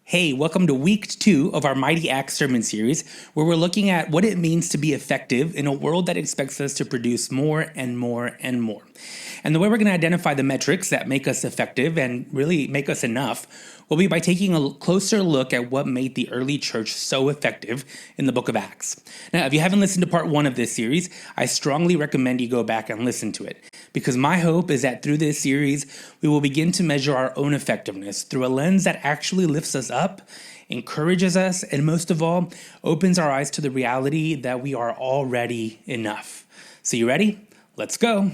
Hey, welcome to week 2 of our Mighty Acts sermon series, where we're looking at what it means to be effective in a world that expects us to produce more and more and more. And the way we're going to identify the metrics that make us effective and really make us enough will be by taking a closer look at what made the early church so effective in the book of Acts. Now, if you haven't listened to part 1 of this series, I strongly recommend you go back and listen to it, because my hope is that through this series, we will begin to measure our own effectiveness through a lens that actually lifts us up, encourages us, and most of all, opens our eyes to the reality that we are already enough. So you ready? Let's go.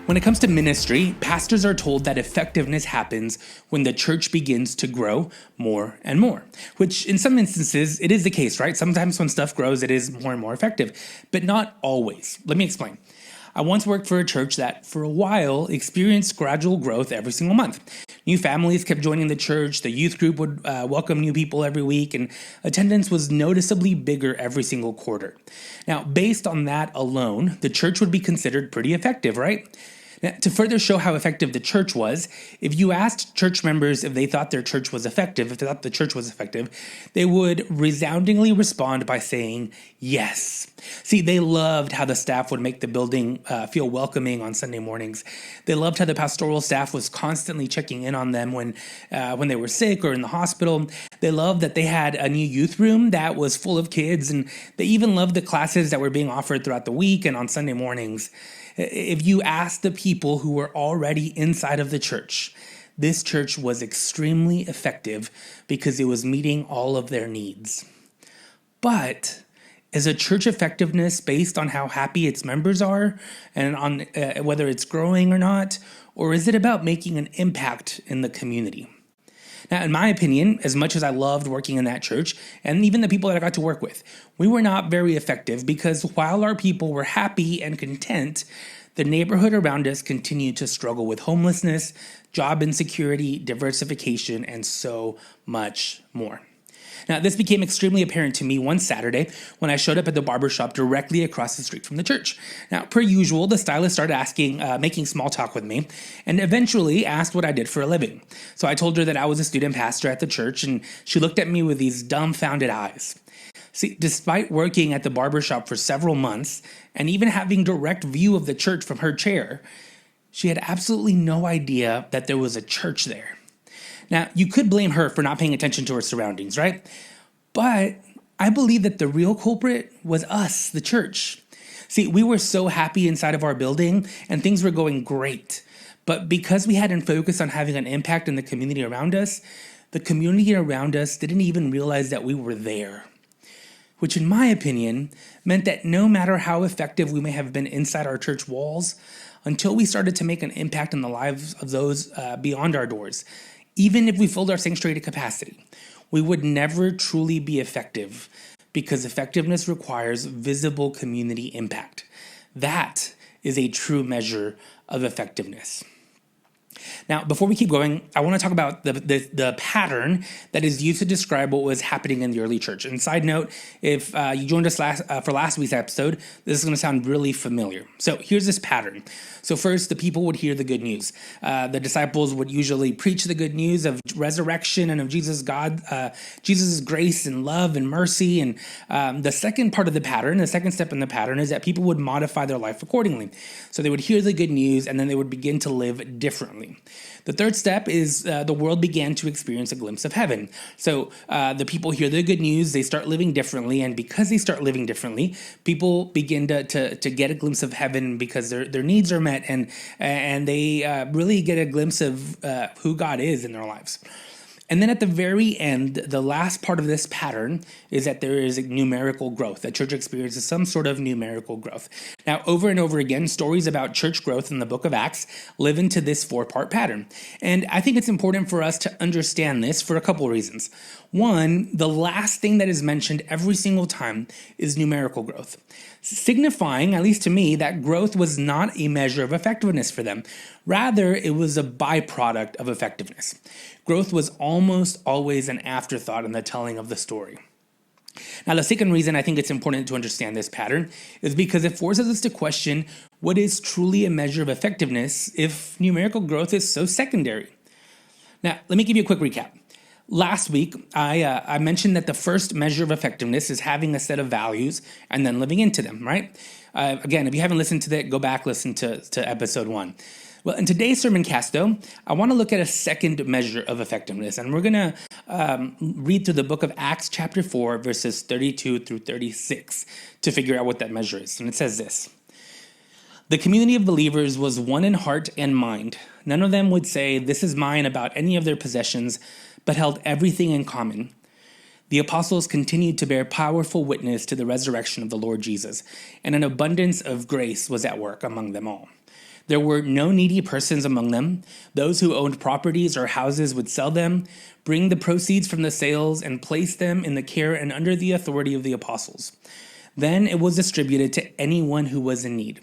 When it comes to ministry, pastors are told that effectiveness happens when the church begins to grow more and more, which in some instances, it is the case, right? Sometimes when stuff grows, it is more and more effective, but not always. Let me explain. I once worked for a church that, for a while, experienced gradual growth every single month. New families kept joining the church, the youth group would welcome new people every week, and attendance was noticeably bigger every single quarter. Now, based on that alone, the church would be considered pretty effective, right? Now, to further show how effective the church was, if you asked church members if they thought their church was effective, if they thought the church was effective, they would resoundingly respond by saying yes. See, they loved how the staff would make the building feel welcoming on Sunday mornings. They loved how the pastoral staff was constantly checking in on them when they were sick or in the hospital. They loved that they had a new youth room that was full of kids, and they even loved the classes that were being offered throughout the week and on Sunday mornings. If you ask the people who were already inside of the church, this church was extremely effective because it was meeting all of their needs. But is a church effectiveness based on how happy its members are and on whether it's growing or not? Or is it about making an impact in the community? Now, in my opinion, as much as I loved working in that church, and even the people that I got to work with, we were not very effective because while our people were happy and content, the neighborhood around us continued to struggle with homelessness, job insecurity, diversification, and so much more. Now, this became extremely apparent to me one Saturday when I showed up at the barbershop directly across the street from the church. Now, per usual, the stylist started making small talk with me, and eventually asked what I did for a living. So I told her that I was a student pastor at the church, and she looked at me with these dumbfounded eyes. See, despite working at the barbershop for several months, and even having direct view of the church from her chair, she had absolutely no idea that there was a church there. Now, you could blame her for not paying attention to her surroundings, right? But I believe that the real culprit was us, the church. See, we were so happy inside of our building and things were going great. But because we hadn't focused on having an impact in the community around us, the community around us didn't even realize that we were there. Which, in my opinion, meant that no matter how effective we may have been inside our church walls, until we started to make an impact in the lives of those beyond our doors, even if we filled our sanctuary to capacity, we would never truly be effective because effectiveness requires visible community impact. That is a true measure of effectiveness. Now, before we keep going, I want to talk about the pattern that is used to describe what was happening in the early church. And side note, if you joined us for last week's episode, this is going to sound really familiar. So here's this pattern. So first, the people would hear the good news. The disciples would usually preach the good news of resurrection and of Jesus' grace and love and mercy. And the second part of the pattern, the second step in the pattern, is that people would modify their life accordingly. So they would hear the good news and then they would begin to live differently. The third step is the world began to experience a glimpse of heaven. So the people hear the good news, they start living differently, and because they start living differently, people begin to get a glimpse of heaven because their needs are met, and they really get a glimpse of who God is in their lives. And then at the very end, the last part of this pattern is that there is numerical growth. The church experiences some sort of numerical growth. Now, over and over again, stories about church growth in the book of Acts live into this four-part pattern. And I think it's important for us to understand this for a couple of reasons. One, the last thing that is mentioned every single time is numerical growth, signifying, at least to me, that growth was not a measure of effectiveness for them. Rather, it was a byproduct of effectiveness. Growth was almost always an afterthought in the telling of the story. Now, the second reason I think it's important to understand this pattern is because it forces us to question what is truly a measure of effectiveness if numerical growth is so secondary. Now, let me give you a quick recap. Last week, I mentioned that the first measure of effectiveness is having a set of values and then living into them, right? Again, if you haven't listened to that, go back, listen to episode 1. Well, in today's sermon cast, though, I want to look at a second measure of effectiveness, and we're going to read through the book of Acts chapter 4, verses 32 through 36 to figure out what that measure is. And it says this: "The community of believers was one in heart and mind. None of them would say, 'This is mine,' about any of their possessions, but held everything in common. The apostles continued to bear powerful witness to the resurrection of the Lord Jesus, and an abundance of grace was at work among them all. There were no needy persons among them. Those who owned properties or houses would sell them, bring the proceeds from the sales, and place them in the care and under the authority of the apostles. Then it was distributed to anyone who was in need.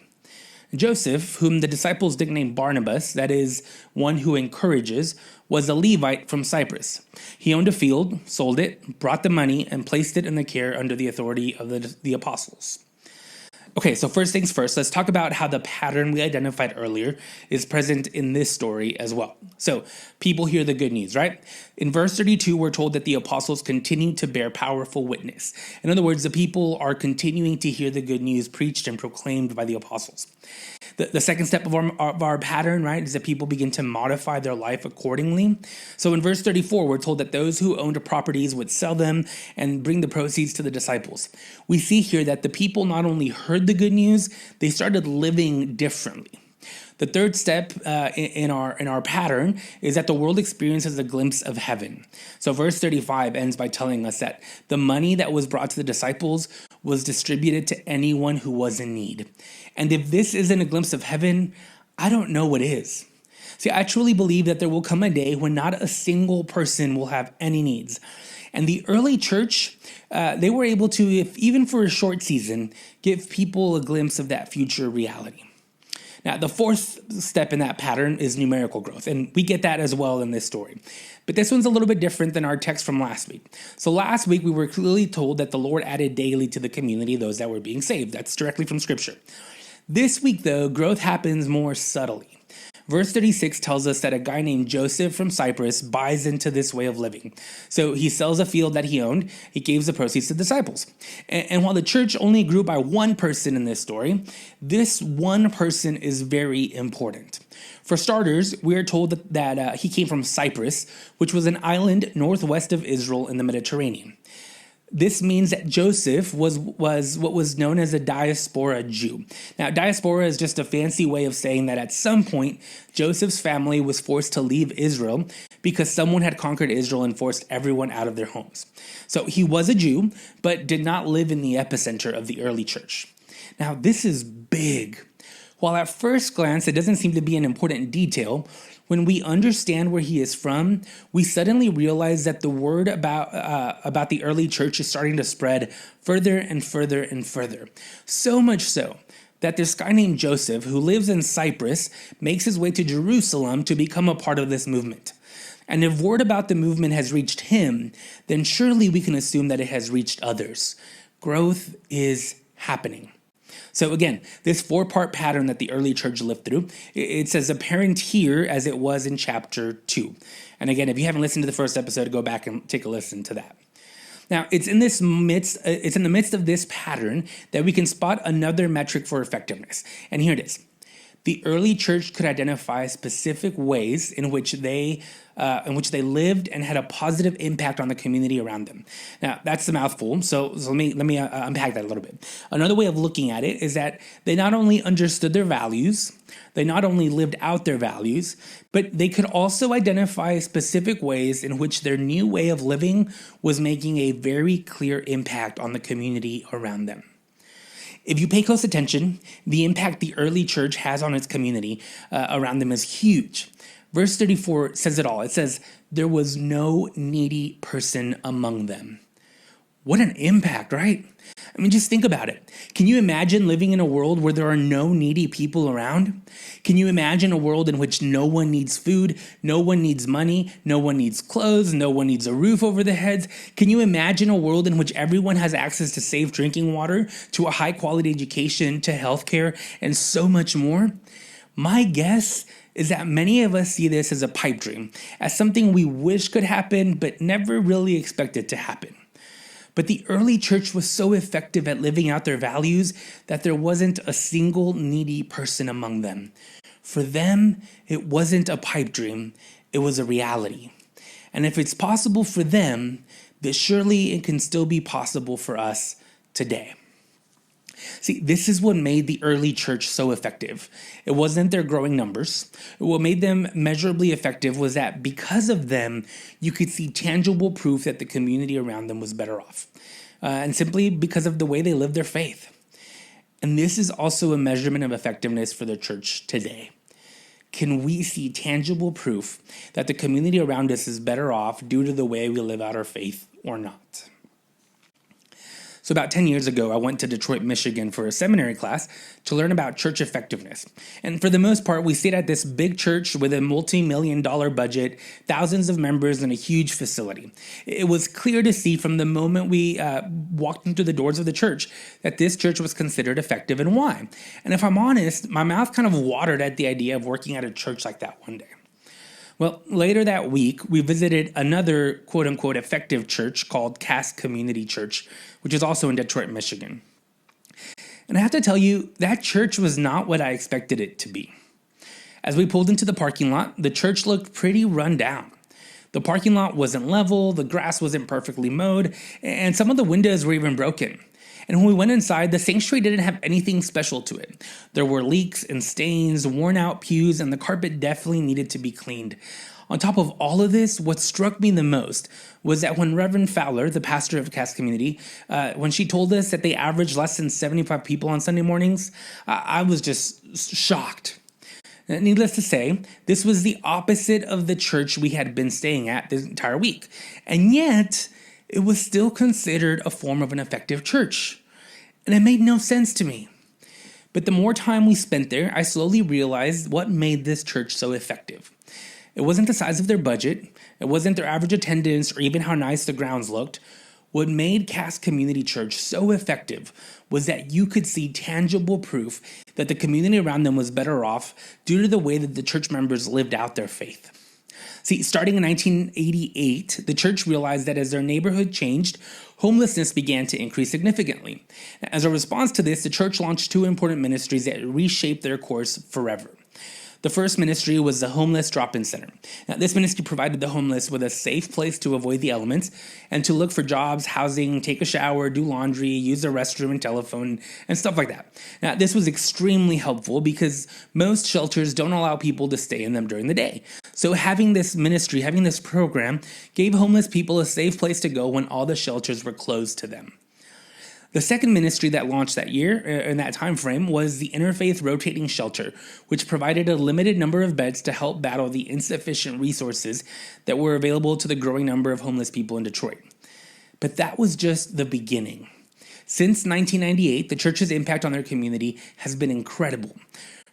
Joseph, whom the disciples nicknamed Barnabas, that is, one who encourages, was a Levite from Cyprus. He owned a field, sold it, brought the money, and placed it in the care under the authority of the apostles." Okay, so first things first, let's talk about how the pattern we identified earlier is present in this story as well. So people hear the good news, right? In verse 32, we're told that the apostles continue to bear powerful witness. In other words, the people are continuing to hear the good news preached and proclaimed by the apostles. The second step of our pattern, right, is that people begin to modify their life accordingly. So in verse 34, we're told that those who owned properties would sell them and bring the proceeds to the disciples. We see here that the people not only heard the good news, they started living differently. The third step in our pattern is that the world experiences a glimpse of heaven. So verse 35 ends by telling us that the money that was brought to the disciples was distributed to anyone who was in need. And if this isn't a glimpse of heaven, I don't know what is. See, I truly believe that there will come a day when not a single person will have any needs. And the early church, they were able to, if even for a short season, give people a glimpse of that future reality. Now, the fourth step in that pattern is numerical growth, and we get that as well in this story. But this one's a little bit different than our text from last week. So last week, we were clearly told that the Lord added daily to the community those that were being saved. That's directly from Scripture. This week, though, growth happens more subtly. Verse 36 tells us that a guy named Joseph from Cyprus buys into this way of living. So he sells a field that he owned. He gives the proceeds to the disciples. And while the church only grew by one person in this story, this one person is very important. For starters, we are told that he came from Cyprus, which was an island northwest of Israel in the Mediterranean. This means that Joseph was what was known as a diaspora Jew. Now, diaspora is just a fancy way of saying that at some point, Joseph's family was forced to leave Israel because someone had conquered Israel and forced everyone out of their homes. So he was a Jew, but did not live in the epicenter of the early church. Now, this is big. While at first glance, it doesn't seem to be an important detail, when we understand where he is from, we suddenly realize that the word about the early church is starting to spread further and further and further. So much so that this guy named Joseph, who lives in Cyprus, makes his way to Jerusalem to become a part of this movement. And if word about the movement has reached him, then surely we can assume that it has reached others. Growth is happening. So again, this four-part pattern that the early church lived through, it's as apparent here as it was in chapter 2. And again, if you haven't listened to the first episode, go back and take a listen to that. Now, it's in the midst of this pattern that we can spot another metric for effectiveness. And here it is. The early church could identify specific ways in which they lived and had a positive impact on the community around them. Now, that's a mouthful, so let me unpack that a little bit. Another way of looking at it is that they not only understood their values, they not only lived out their values, but they could also identify specific ways in which their new way of living was making a very clear impact on the community around them. If you pay close attention, the impact the early church has on its community around them is huge. Verse 34 says it all. It says, there was no needy person among them. What an impact, right? I mean, just think about it. Can you imagine living in a world where there are no needy people around? Can you imagine a world in which no one needs food, no one needs money, no one needs clothes, no one needs a roof over their heads? Can you imagine a world in which everyone has access to safe drinking water, to a high quality education, to healthcare, and so much more? My guess is that many of us see this as a pipe dream, as something we wish could happen, but never really expected to happen. But the early church was so effective at living out their values that there wasn't a single needy person among them. For them, it wasn't a pipe dream, it was a reality. And if it's possible for them, then surely it can still be possible for us today. See, this is what made the early church so effective. It wasn't their growing numbers. What made them measurably effective was that because of them, you could see tangible proof that the community around them was better off. And simply because of the way they lived their faith. And this is also a measurement of effectiveness for the church today. Can we see tangible proof that the community around us is better off due to the way we live out our faith or not? So about 10 years ago, I went to Detroit, Michigan for a seminary class to learn about church effectiveness. And for the most part, we stayed at this big church with a multi-million-dollar budget, thousands of members, and a huge facility. It was clear to see from the moment we walked into the doors of the church that this church was considered effective and why. And if I'm honest, my mouth kind of watered at the idea of working at a church like that one day. Well, later that week, we visited another quote-unquote effective church called Cass Community Church, which is also in Detroit, Michigan. And I have to tell you, that church was not what I expected it to be. As we pulled into the parking lot, the church looked pretty run down. The parking lot wasn't level, the grass wasn't perfectly mowed, and some of the windows were even broken. And when we went inside, the sanctuary didn't have anything special to it. There were leaks and stains, worn out pews, and the carpet definitely needed to be cleaned. On top of all of this, what struck me the most was that when Reverend Fowler, the pastor of Cass Community, when she told us that they averaged less than 75 people on Sunday mornings, I was just shocked. Needless to say, this was the opposite of the church we had been staying at this entire week. And yet, it was still considered a form of an effective church. And it made no sense to me. But the more time we spent there, I slowly realized what made this church so effective. It wasn't the size of their budget, it wasn't their average attendance, or even how nice the grounds looked. What made Cass Community Church so effective was that you could see tangible proof that the community around them was better off due to the way that the church members lived out their faith. See, starting in 1988, the church realized that as their neighborhood changed, homelessness began to increase significantly. As a response to this, the church launched two important ministries that reshaped their course forever. The first ministry was the Homeless Drop-In Center. Now, this ministry provided the homeless with a safe place to avoid the elements and to look for jobs, housing, take a shower, do laundry, use the restroom and telephone, and stuff like that. Now, this was extremely helpful because most shelters don't allow people to stay in them during the day. So having this ministry, having this program, gave homeless people a safe place to go when all the shelters were closed to them. The second ministry that launched that year, in that time frame, was the Interfaith Rotating Shelter, which provided a limited number of beds to help battle the insufficient resources that were available to the growing number of homeless people in Detroit. But that was just the beginning. Since 1998, the church's impact on their community has been incredible.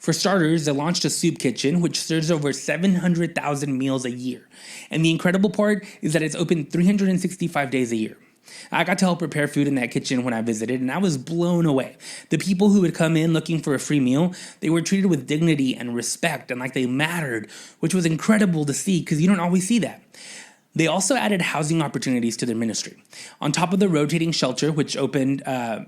For starters, they launched a soup kitchen, which serves over 700,000 meals a year. And the incredible part is that it's open 365 days a year. I got to help prepare food in that kitchen when I visited, and I was blown away. The people who would come in looking for a free meal, they were treated with dignity and respect and like they mattered, which was incredible to see because you don't always see that. They also added housing opportunities to their ministry. On top of the rotating shelter, which opened,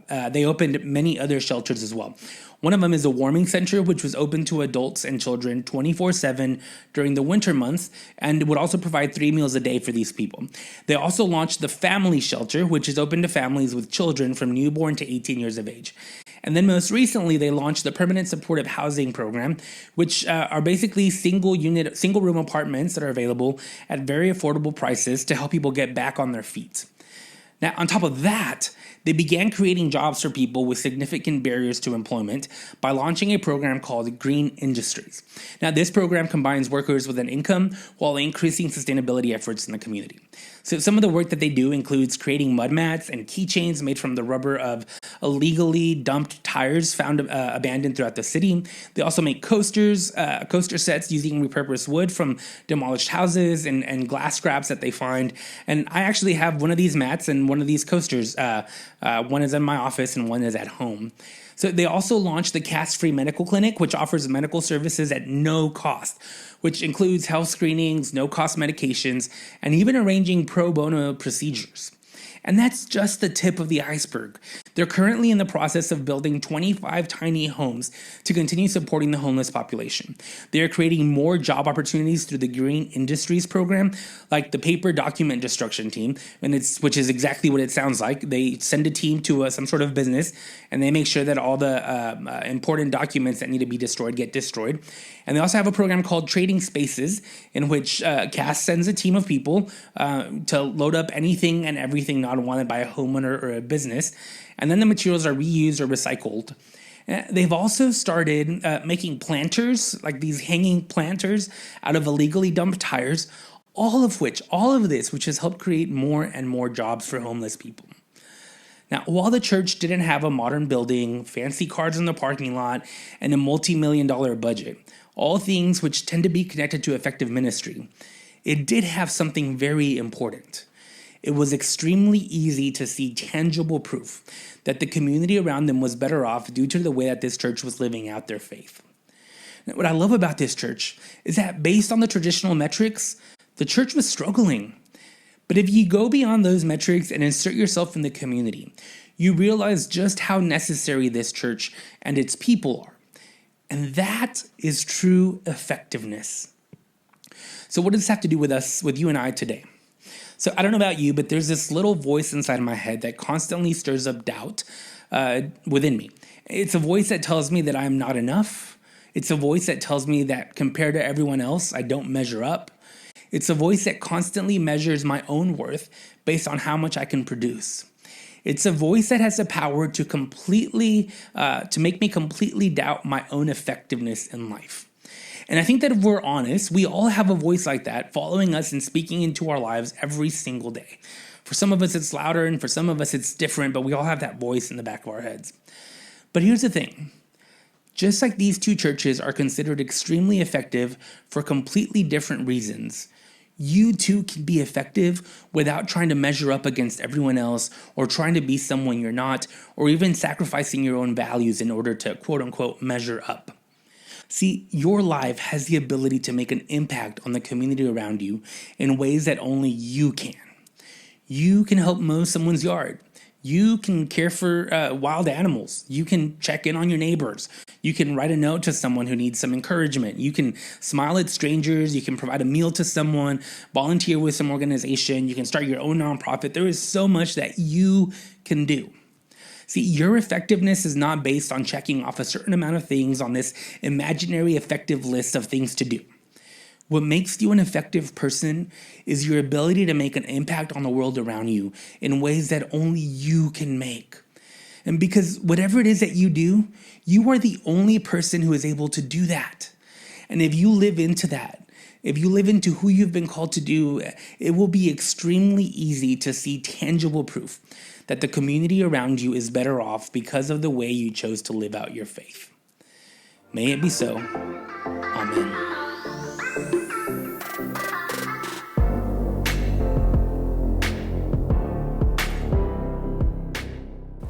they opened many other shelters as well. One of them is a warming center, which was open to adults and children 24/7 during the winter months, and would also provide 3 meals a day for these people. They also launched the family shelter, which is open to families with children from newborn to 18 years of age. And then most recently, they launched the Permanent Supportive Housing Program, which are basically single room apartments that are available at very affordable prices to help people get back on their feet. Now, on top of that, they began creating jobs for people with significant barriers to employment by launching a program called Green Industries. Now, this program combines workers with an income while increasing sustainability efforts in the community. So some of the work that they do includes creating mud mats and keychains made from the rubber of illegally dumped tires found abandoned throughout the city. They also make coaster sets using repurposed wood from demolished houses and glass scraps that they find. And I actually have one of these mats and one of these coasters. One is in my office and one is at home. So they also launched the Cash Free Medical Clinic, which offers medical services at no cost, which includes health screenings, no-cost medications, and even arranging pro bono procedures. And that's just the tip of the iceberg. They're currently in the process of building 25 tiny homes to continue supporting the homeless population. They are creating more job opportunities through the Green Industries program, like the paper document destruction team, which is exactly what it sounds like. They send a team to some sort of business, and they make sure that all the important documents that need to be destroyed get destroyed. And they also have a program called Trading Spaces, in which CAST sends a team of people to load up anything and everything not wanted by a homeowner or a business, and then the materials are reused or recycled. They've also started making planters, like these hanging planters, out of illegally dumped tires, all of this, which has helped create more and more jobs for homeless people. Now, while the church didn't have a modern building, fancy cars in the parking lot, and a multi-million-dollar budget, all things which tend to be connected to effective ministry, it did have something very important. It was extremely easy to see tangible proof that the community around them was better off due to the way that this church was living out their faith. Now, what I love about this church is that based on the traditional metrics, the church was struggling. But if you go beyond those metrics and insert yourself in the community, you realize just how necessary this church and its people are. And that is true effectiveness. So what does this have to do with you and I today? So I don't know about you, but there's this little voice inside my head that constantly stirs up doubt within me. It's a voice that tells me that I'm not enough. It's a voice that tells me that compared to everyone else, I don't measure up. It's a voice that constantly measures my own worth based on how much I can produce. It's a voice that has the power to make me completely doubt my own effectiveness in life. And I think that if we're honest, we all have a voice like that following us and speaking into our lives every single day. For some of us, it's louder, and for some of us, it's different, but we all have that voice in the back of our heads. But here's the thing. Just like these two churches are considered extremely effective for completely different reasons, you too can be effective without trying to measure up against everyone else or trying to be someone you're not, or even sacrificing your own values in order to quote unquote measure up. See, your life has the ability to make an impact on the community around you in ways that only you can. You can help mow someone's yard. You can care for wild animals. You can check in on your neighbors. You can write a note to someone who needs some encouragement. You can smile at strangers. You can provide a meal to someone, volunteer with some organization. You can start your own nonprofit. There is so much that you can do. See, your effectiveness is not based on checking off a certain amount of things on this imaginary effective list of things to do. What makes you an effective person is your ability to make an impact on the world around you in ways that only you can make. And because whatever it is that you do, you are the only person who is able to do that. And if you live into that, if you live into who you've been called to do, it will be extremely easy to see tangible proof that the community around you is better off because of the way you chose to live out your faith. May it be so. Amen.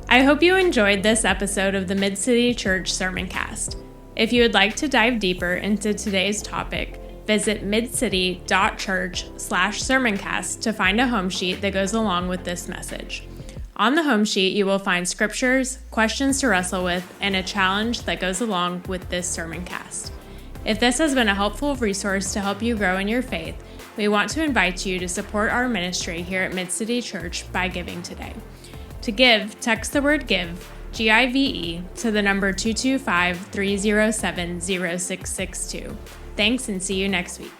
I hope you enjoyed this episode of the Mid-City Church Sermoncast. If you would like to dive deeper into today's topic, visit midcity.church/sermoncast to find a home sheet that goes along with this message. On the home sheet, you will find scriptures, questions to wrestle with, and a challenge that goes along with this sermon cast. If this has been a helpful resource to help you grow in your faith, we want to invite you to support our ministry here at Mid-City Church by giving today. To give, text the word GIVE, G-I-V-E, to the number 225-307-0662. Thanks, and see you next week.